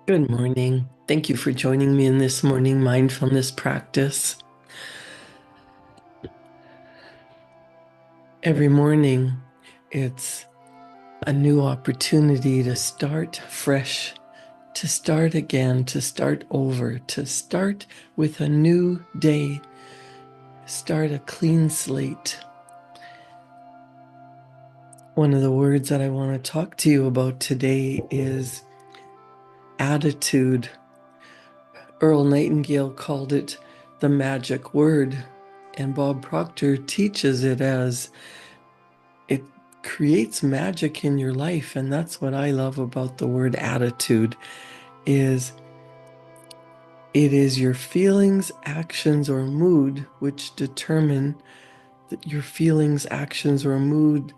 Good morning. Thank you for joining me in this morning mindfulness practice. Every morning, it's a new opportunity to start fresh, to start again, to start over, to start with a new day, start a clean slate. One of the words that I want to talk to you about today is attitude. Earl Nightingale called it the magic word, and Bob Proctor teaches it as it creates magic in your life. And that's what I love about the word attitude is it is your feelings, actions, or mood which determine that your feelings, actions, or mood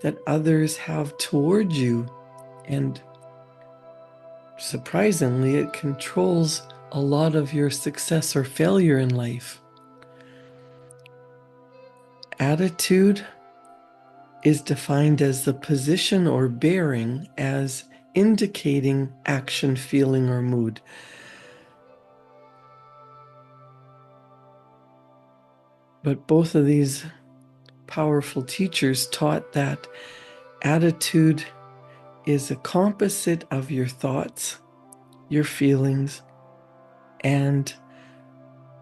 that others have toward you. And surprisingly, it controls a lot of your success or failure in life. Attitude is defined as the position or bearing as indicating action, feeling, or mood. But both of these powerful teachers taught that attitude is a composite of your thoughts, your feelings, and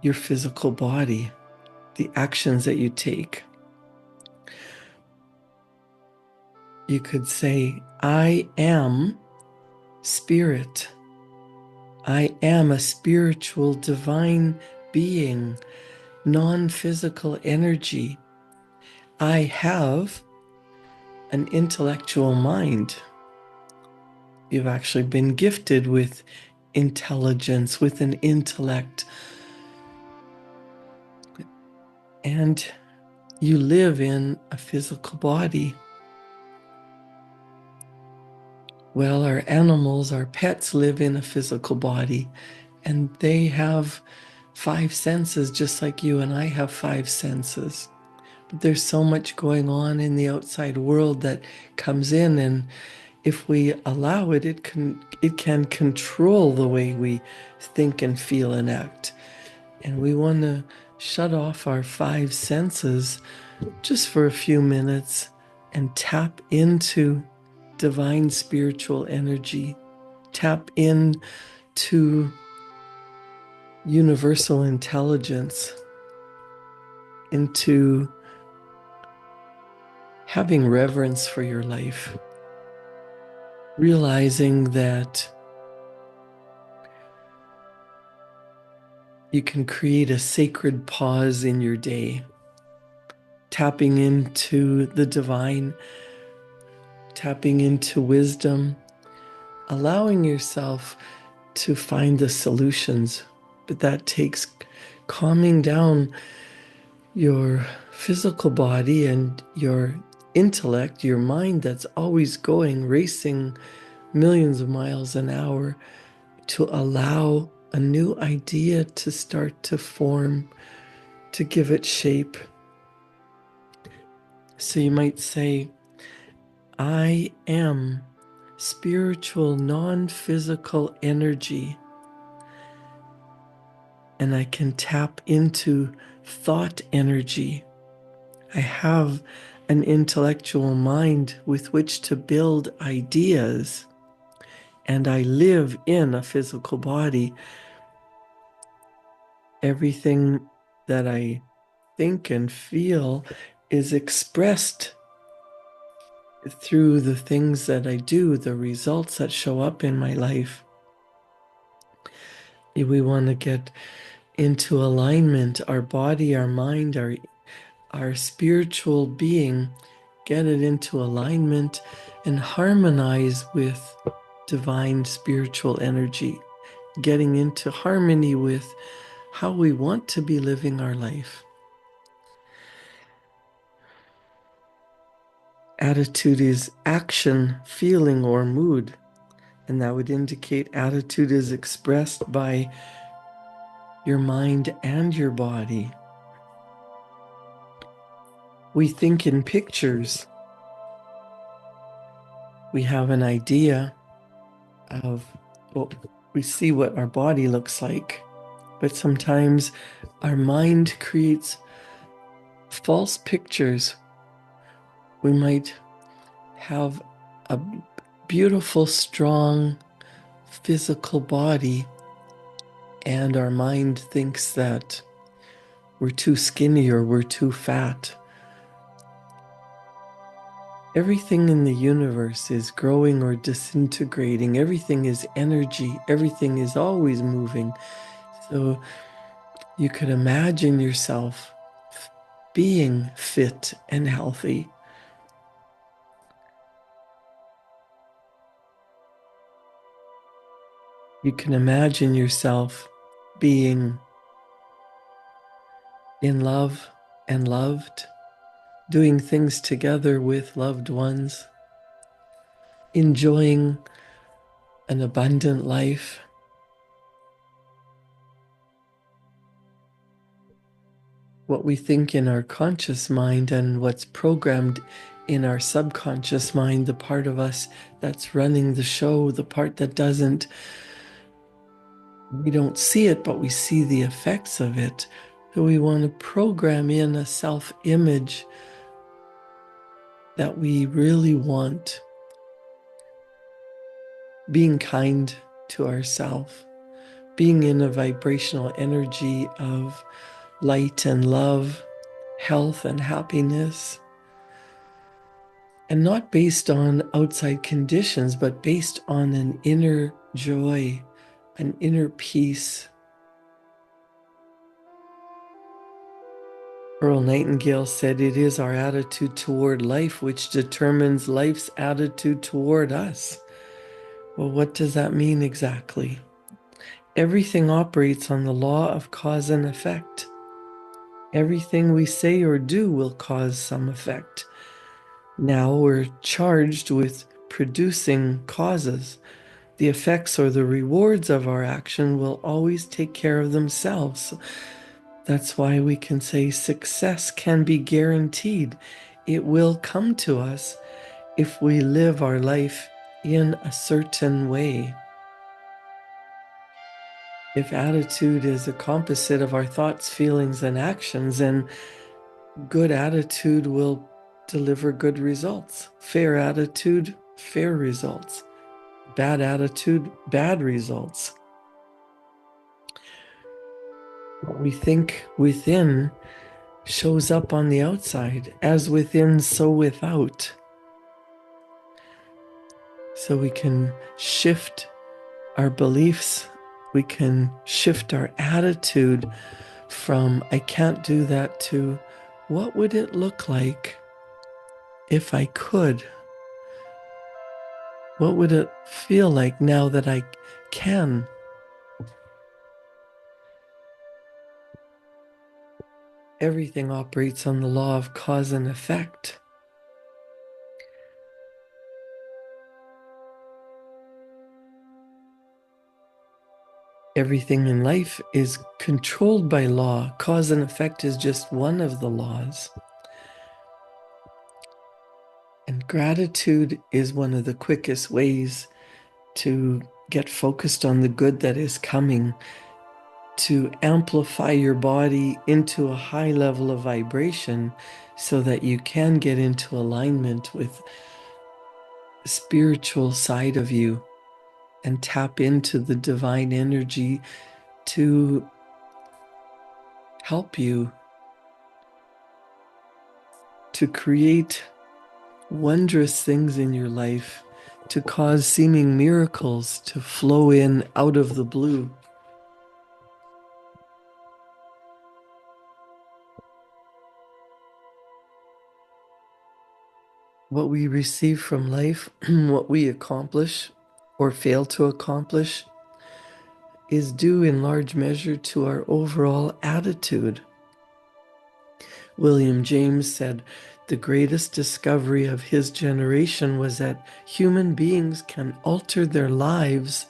your physical body, the actions that you take. You could say, I am spirit. I am a spiritual divine being, non-physical energy. I have an intellectual mind. You've actually been gifted with intelligence, with an intellect. And you live in a physical body. Well, our animals, our pets live in a physical body, and they have five senses just like you and I have five senses. But there's so much going on in the outside world that comes in, and if we allow it, it can control the way we think and feel and act. And we want to shut off our five senses just for a few minutes and tap into divine spiritual energy, tap into universal intelligence, into having reverence for your life, realizing that you can create a sacred pause in your day, tapping into the divine, tapping into wisdom, allowing yourself to find the solutions. But that takes calming down your physical body and your intellect, your mind that's always going, racing millions of miles an hour, to allow a new idea to start to form, to give it shape. So you might say, I am spiritual, non-physical energy, and I can tap into thought energy. I have an intellectual mind with which to build ideas, and I live in a physical body. Everything that I think and feel is expressed through the things that I do, the results that show up in my life. We want to get into alignment, our body, our mind, our spiritual being, get it into alignment and harmonize with divine spiritual energy, getting into harmony with how we want to be living our life. Attitude is action, feeling, or mood, and that would indicate attitude is expressed by your mind and your body. We think in pictures. We have an idea of what we see what our body looks like, but sometimes our mind creates false pictures. We might have a beautiful, strong physical body, and our mind thinks that we're too skinny or we're too fat. Everything in the universe is growing or disintegrating. Everything is energy. Everything is always moving. So you could imagine yourself being fit and healthy. You can imagine yourself being in love and loved, doing things together with loved ones, enjoying an abundant life. What we think in our conscious mind and what's programmed in our subconscious mind, the part of us that's running the show, the part that doesn't, we don't see it, but we see the effects of it. So we want to program in a self-image that we really want, being kind to ourselves, being in a vibrational energy of light and love, health and happiness, and not based on outside conditions, but based on an inner joy, an inner peace. Earl Nightingale said, "It is our attitude toward life which determines life's attitude toward us." Well, what does that mean exactly? Everything operates on the law of cause and effect. Everything we say or do will cause some effect. Now we're charged with producing causes. The effects or the rewards of our action will always take care of themselves. That's why we can say success can be guaranteed. It will come to us if we live our life in a certain way. If attitude is a composite of our thoughts, feelings, and actions, then good attitude will deliver good results. Fair attitude, fair results. Bad attitude, bad results. What we think within shows up on the outside. As within, so without. So we can shift our beliefs. We can shift our attitude from "I can't do that" to "What would it look like if I could? What would it feel like now that I can?" Everything operates on the law of cause and effect. Everything in life is controlled by law. Cause and effect is just one of the laws. And gratitude is one of the quickest ways to get focused on the good that is coming, to amplify your body into a high level of vibration so that you can get into alignment with the spiritual side of you and tap into the divine energy to help you to create wondrous things in your life, to cause seeming miracles to flow in out of the blue. What we receive from life, what we accomplish or fail to accomplish, is due in large measure to our overall attitude. William James said the greatest discovery of his generation was that human beings can alter their lives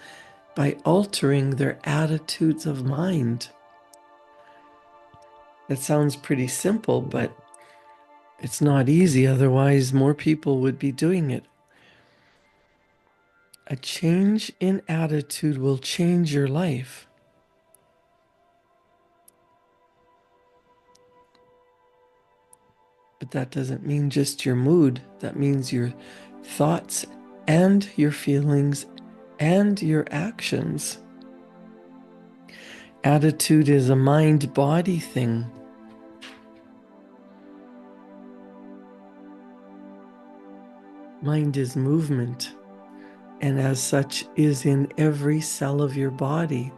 by altering their attitudes of mind. That sounds pretty simple, but it's not easy. Otherwise, more people would be doing it. A change in attitude will change your life. But that doesn't mean just your mood. That means your thoughts and your feelings and your actions. Attitude is a mind-body thing. Mind is movement, and as such is in every cell of your body.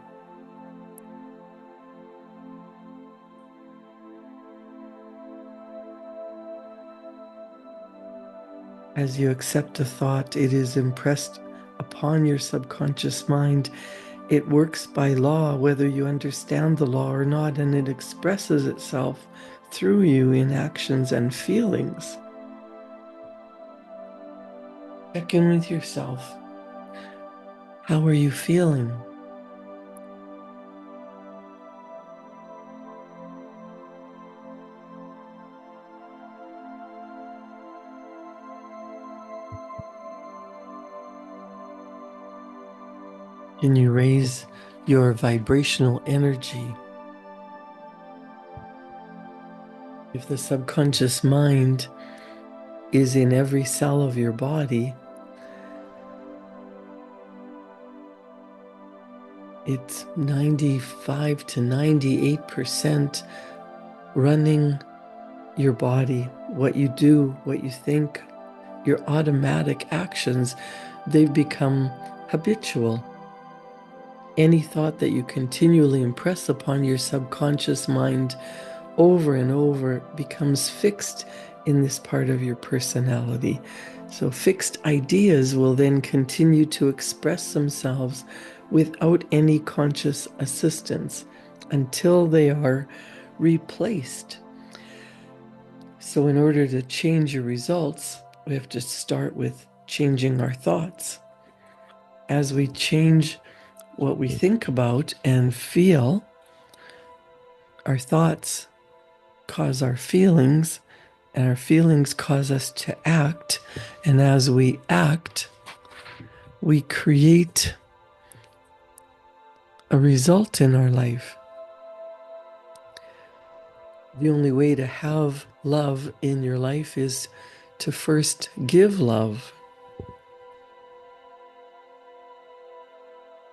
As you accept a thought, it is impressed upon your subconscious mind. It works by law, whether you understand the law or not, and it expresses itself through you in actions and feelings. Check in with yourself. How are you feeling? Can you raise your vibrational energy? If the subconscious mind is in every cell of your body, it's 95 to 98% running your body, what you do, what you think, your automatic actions, they've become habitual. Any thought that you continually impress upon your subconscious mind over and over becomes fixed in this part of your personality. So fixed ideas will then continue to express themselves without any conscious assistance until they are replaced. So in order to change your results, we have to start with changing our thoughts. As we change what we think about and feel, our thoughts cause our feelings, and our feelings cause us to act. And as we act, we create a result in our life. The only way to have love in your life is to first give love.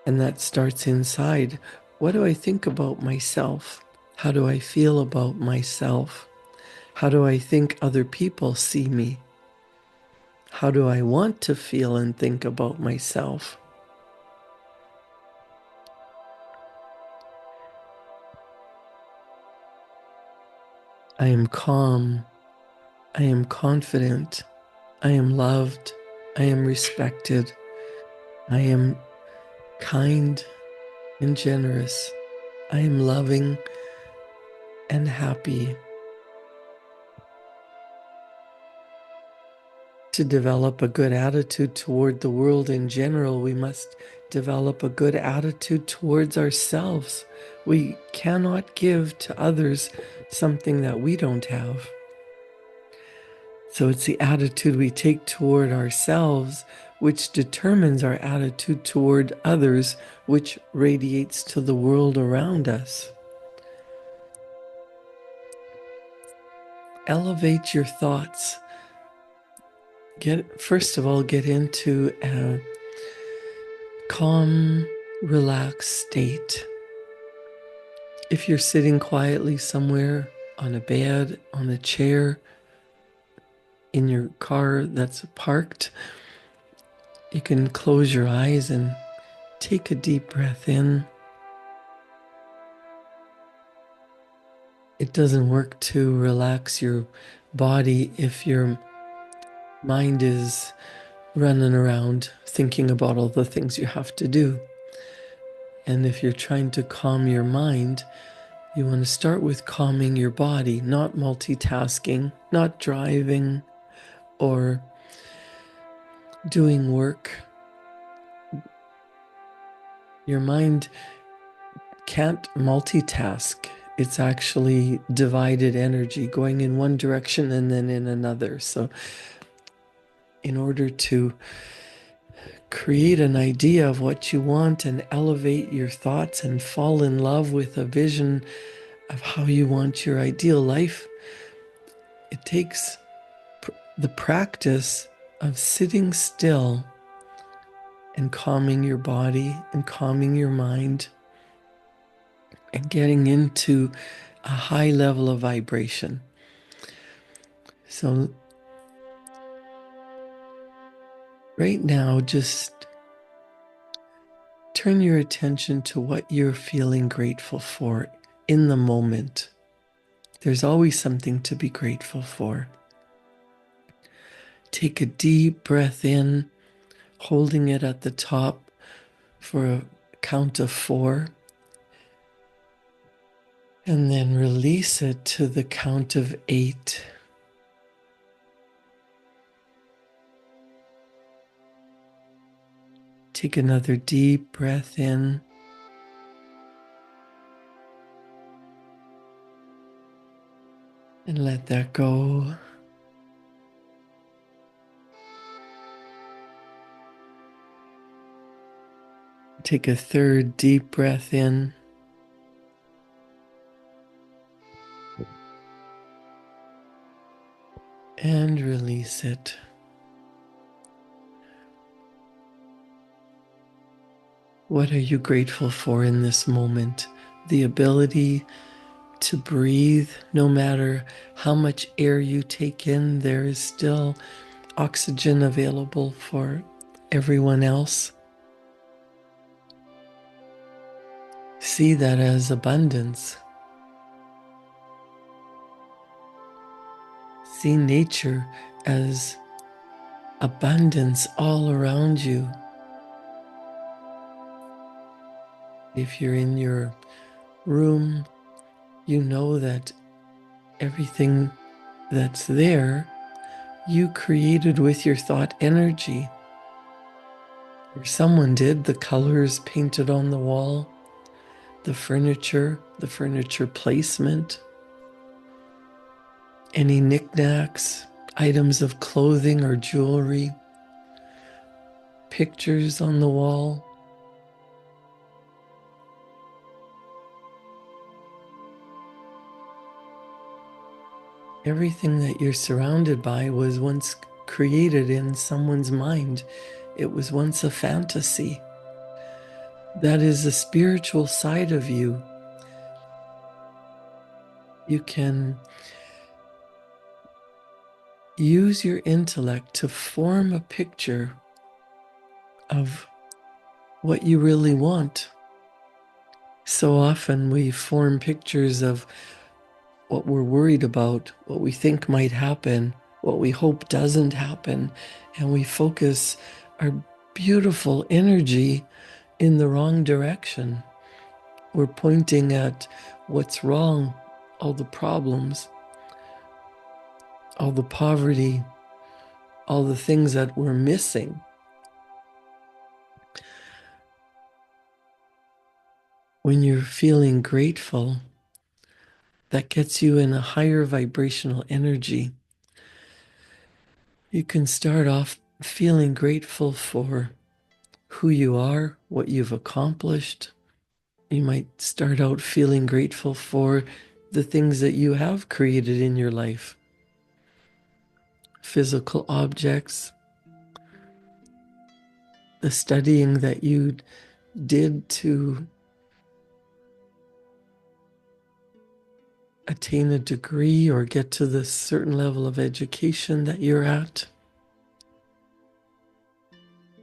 And that starts inside. What do I think about myself? How do I feel about myself? How do I think other people see me? How do I want to feel and think about myself? I am calm. I am confident. I am loved. I am respected. I am kind and generous. I am loving and happy. To develop a good attitude toward the world in general, we must develop a good attitude towards ourselves. We cannot give to others something that we don't have. So it's the attitude we take toward ourselves which determines our attitude toward others, which radiates to the world around us. Elevate your thoughts. First of all, get into a calm, relaxed state. If you're sitting quietly somewhere on a bed, on a chair, in your car that's parked, you can close your eyes and take a deep breath in. It doesn't work to relax your body if your mind is running around thinking about all the things you have to do. And if you're trying to calm your mind, you want to start with calming your body, not multitasking, not driving or doing work. Your mind can't multitask. It's actually divided energy going in one direction and then in another. So in order to create an idea of what you want and elevate your thoughts and fall in love with a vision of how you want your ideal life, it takes the practice of sitting still and calming your body and calming your mind and getting into a high level of vibration. So right now, just turn your attention to what you're feeling grateful for in the moment. There's always something to be grateful for. Take a deep breath in, holding it at the top for a count of 4. And then release it to the count of 8. Take another deep breath in. And let that go. Take a third deep breath in. And release it. What are you grateful for in this moment? The ability to breathe, no matter how much air you take in, there is still oxygen available for everyone else. See that as abundance. See nature as abundance all around you. If you're in your room, you know that everything that's there, you created with your thought energy. Or someone did, the colors painted on the wall, the furniture placement, any knickknacks, items of clothing or jewelry, pictures on the wall. Everything that you're surrounded by was once created in someone's mind. It was once a fantasy. That is the spiritual side of you. You can use your intellect to form a picture of what you really want. So often we form pictures of what we're worried about, what we think might happen, what we hope doesn't happen, and we focus our beautiful energy in the wrong direction. We're pointing at what's wrong, all the problems, all the poverty, all the things that we're missing. When you're feeling grateful, that gets you in a higher vibrational energy. You can start off feeling grateful for who you are, what you've accomplished. You might start out feeling grateful for the things that you have created in your life. Physical objects, the studying that you did to attain a degree or get to the certain level of education that you're at.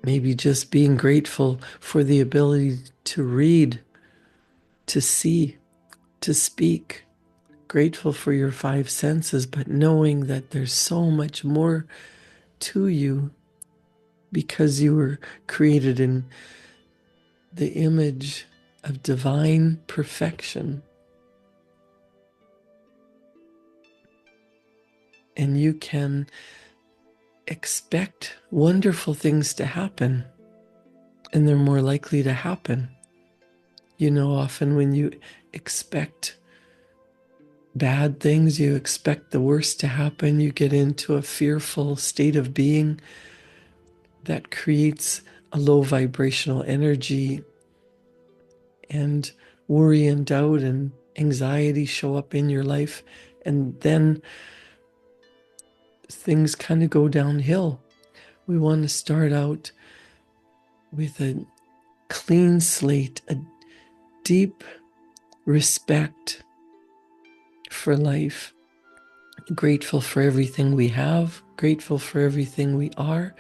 Maybe just being grateful for the ability to read, to see, to speak. Grateful for your 5 senses, but knowing that there's so much more to you because you were created in the image of divine perfection. And you can expect wonderful things to happen, and they're more likely to happen. You know, often when you expect bad things, you expect the worst to happen, you get into a fearful state of being that creates a low vibrational energy, and worry and doubt and anxiety show up in your life, and then things kind of go downhill. We want to start out with a clean slate, a deep respect for life, grateful for everything we have, grateful for everything we are,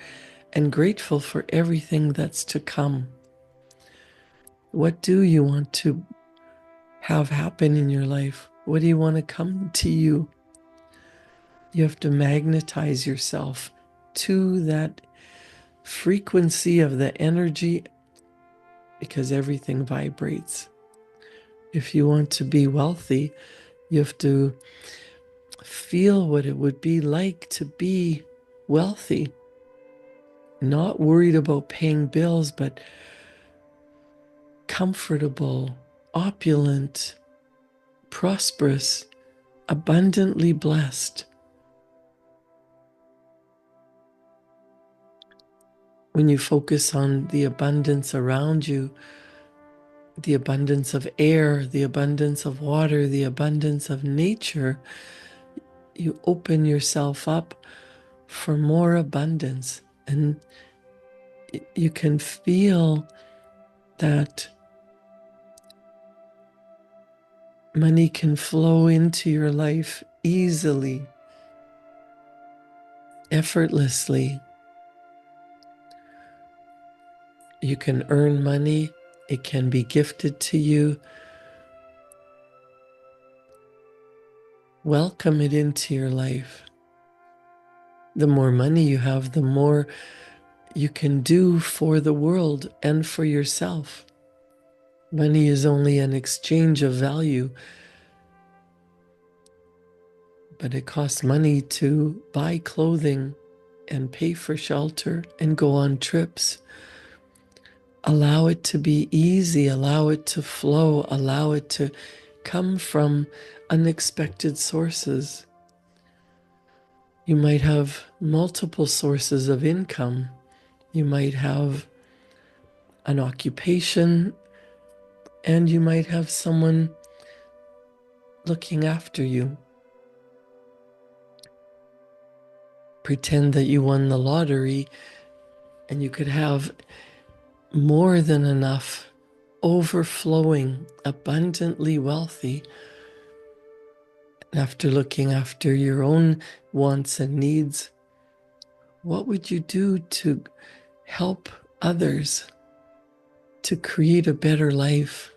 and grateful for everything that's to come. What do you want to have happen in your life? What do you want to come to you? You have to magnetize yourself to that frequency of the energy, because everything vibrates. If you want to be wealthy, you have to feel what it would be like to be wealthy. Not worried about paying bills, but comfortable, opulent, prosperous, abundantly blessed. When you focus on the abundance around you, the abundance of air, the abundance of water, the abundance of nature, you open yourself up for more abundance. And you can feel that money can flow into your life easily, effortlessly. You can earn money. It can be gifted to you. Welcome it into your life. The more money you have, the more you can do for the world and for yourself. Money is only an exchange of value, but it costs money to buy clothing and pay for shelter and go on trips. Allow it to be easy, allow it to flow, allow it to come from unexpected sources. You might have multiple sources of income. You might have an occupation, and you might have someone looking after you. Pretend that you won the lottery and you could have more than enough, overflowing, abundantly wealthy. After looking after your own wants and needs, what would you do to help others to create a better life?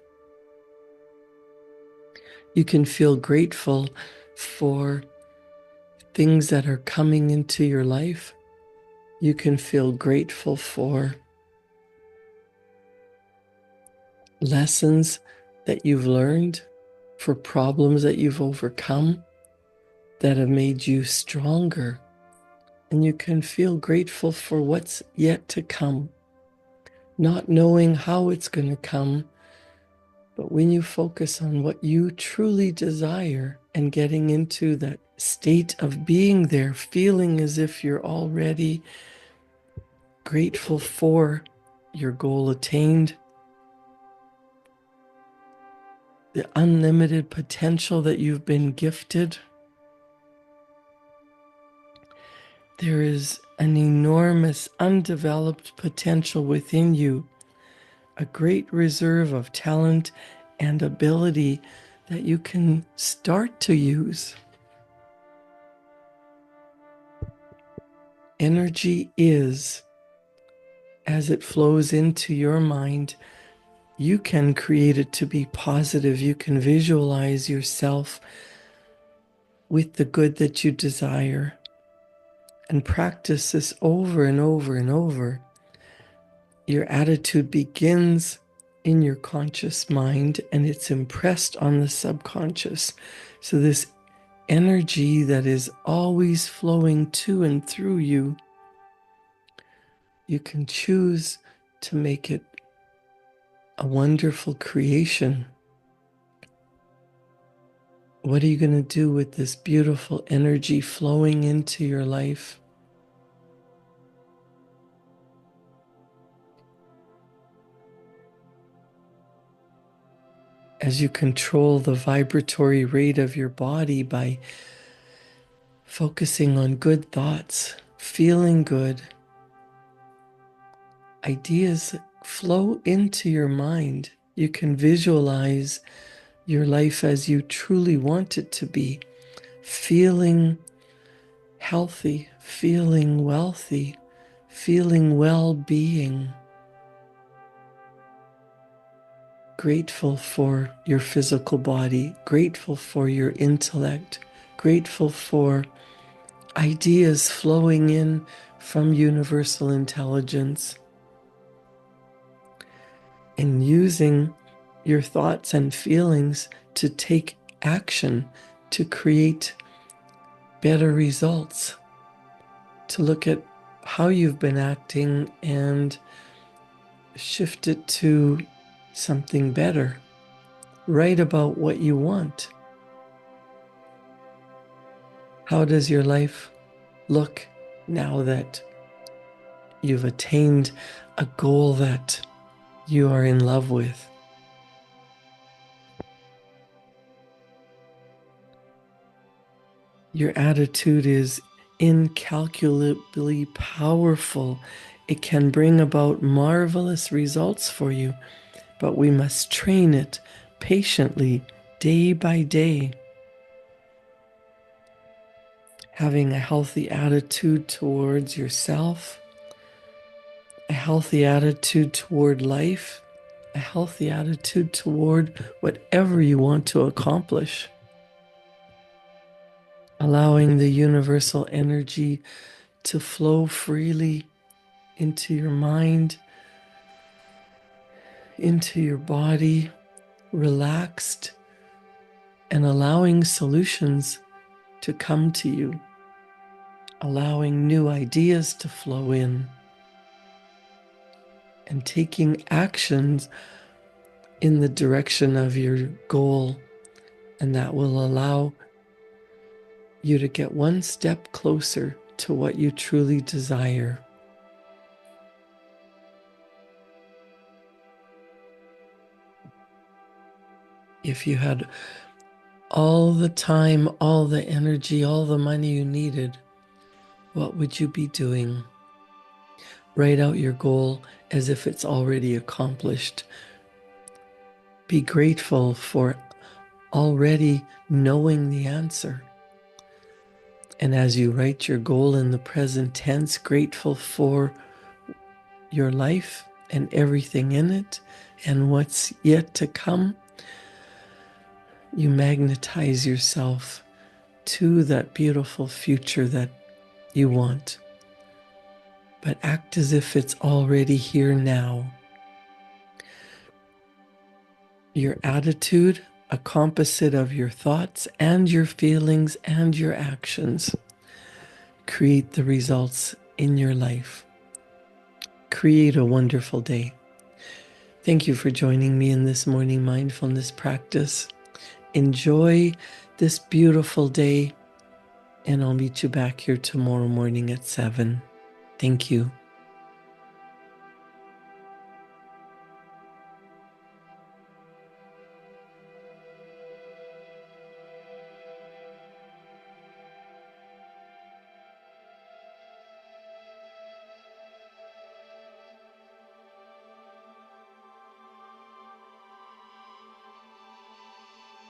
You can feel grateful for things that are coming into your life. You can feel grateful for lessons that you've learned, for problems that you've overcome that have made you stronger. And you can feel grateful for what's yet to come, not knowing how it's going to come. But when you focus on what you truly desire and getting into that state of being there, feeling as if you're already grateful for your goal attained, the unlimited potential that you've been gifted, there is an enormous undeveloped potential within you, a great reserve of talent and ability that you can start to use. Energy is, as it flows into your mind, you can create it to be positive. You can visualize yourself with the good that you desire and practice this over and over and over. Your attitude begins in your conscious mind and it's impressed on the subconscious. So this energy that is always flowing to and through you, you can choose to make it a wonderful creation. What are you going to do with this beautiful energy flowing into your life? as you control the vibratory rate of your body by focusing on good thoughts, feeling good, ideas flow into your mind. You can visualize your life as you truly want it to be, feeling healthy, feeling wealthy, feeling well-being, grateful for your physical body, grateful for your intellect, grateful for ideas flowing in from universal intelligence, and using your thoughts and feelings to take action, to create better results, to look at how you've been acting and shift it to something better. Write about what you want. How does your life look now that you've attained a goal that you are in love with? Your attitude is incalculably powerful. It can bring about marvelous results for you, but we must train it patiently, day by day. Having a healthy attitude towards yourself, a healthy attitude toward life, a healthy attitude toward whatever you want to accomplish. Allowing the universal energy to flow freely into your mind, into your body, relaxed, and allowing solutions to come to you, allowing new ideas to flow in, and taking actions in the direction of your goal, and that will allow you to get one step closer to what you truly desire. If you had all the time, all the energy, all the money you needed, what would you be doing? Write out your goal as if it's already accomplished. Be grateful for already knowing the answer. And as you write your goal in the present tense, grateful for your life and everything in it and what's yet to come, you magnetize yourself to that beautiful future that you want. But act as if it's already here now. Your attitude, a composite of your thoughts and your feelings and your actions, create the results in your life. Create a wonderful day. Thank you for joining me in this morning mindfulness practice. Enjoy this beautiful day, and I'll meet you back here tomorrow morning at 7. Thank you.